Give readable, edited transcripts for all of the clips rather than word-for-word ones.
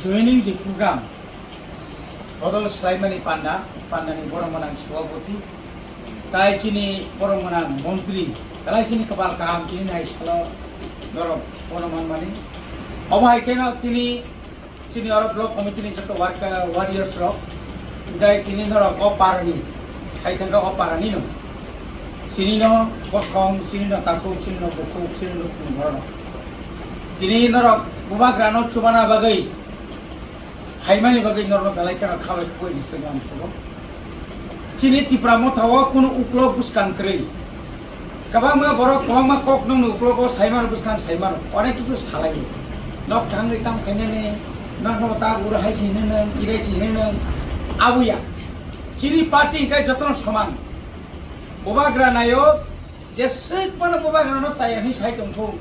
joining the program. Total Sraimani Panda, Pandani Boromanang Swaboti, Tai Chini Boromanang Montri, Kalachini Kapal Kaham, Chini Naishalo, Doro Boroman Mani. Oma Ikena Tini Chini Arab Block Committee to work warriors rock, Dai Tini Nora Oparani, Saitanga Oparanino, Sinino, Bosong, Sinino Taku, Sinino Boku, Sinino Kumoro. Tini Nora Umagrano Chubana Bagai. Haimani bagai norno galai kana khawai ko Instagram sobo chini tipramo thawa kun uklog buskan krei kabama borok koma kok nong uklog saimar buskan saimar onek kitu salai nok thangai tam khaine nok no ta ura hai chine ne ire chine ne abuya chini party kai joton saman bobagra nayo jesse pan bobagra no sayani sai tongko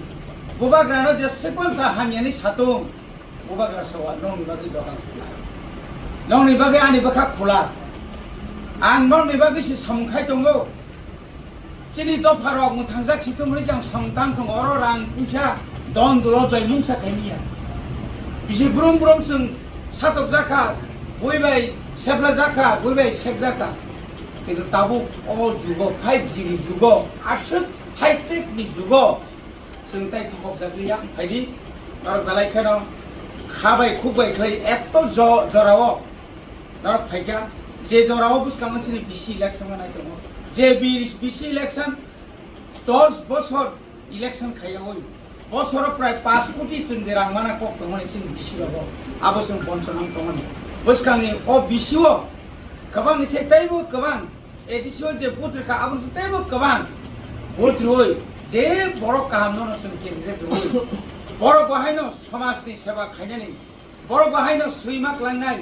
bobagra no jesse pan sa hamiani satong Ubagra sawa nong nibagi dokan khula nong nibagi ani bakha khula ang nong nibagi si samkhai tongo chini to pharok mu thangjak situmri jang samtang thong oro rang pusa don dulo doi mungsa khaimiya bisi brum brum sung satok jaka boibai sebla jaka boibai sek jaka কিন্তু tabu o jugo 5G ni jugo asuk high tech ni jugo sung tai thok jakliya phaidi nor galai khano খাবাই খুবই খাই এত জরাও নর ফাইকা যে জরাও বুসকাঙ্গ চিনি BC election নাই তো যে বিসি ইলেকশন 10 বছর ইলেকশন খাইয়া হই বছর প্রায় 5 কোটি চিন যে রাংমানা কক তমনি চিন বিসি রব আবসং পঞ্চনাম তমনি বুসকাঙ্গে ও বিসিও কবাং নিছে তাইবো কবাং এ বিসিও যে পুত্রখা আবস তাইবো কবাং বলত্রই যে বড় কাম ন চিন কেন্দ্রে রই বড় বাহাইনো সমাজনি সেবা খাইনানি বড় বাহাইনো সুইমাক লাংনাই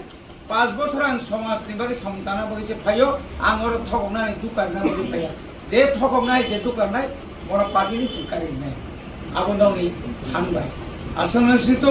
5 বছর আং সমাজনি বাকি সমতানা বাকি ফাইও আং ওর ঠকনানি দুকারনা বাকি ফাইয়া যে ঠকনাই যে দুকারনাই বড় পার্টিনি সরকারি নাই আবন্দাওনি হানবাই আসলে সিতো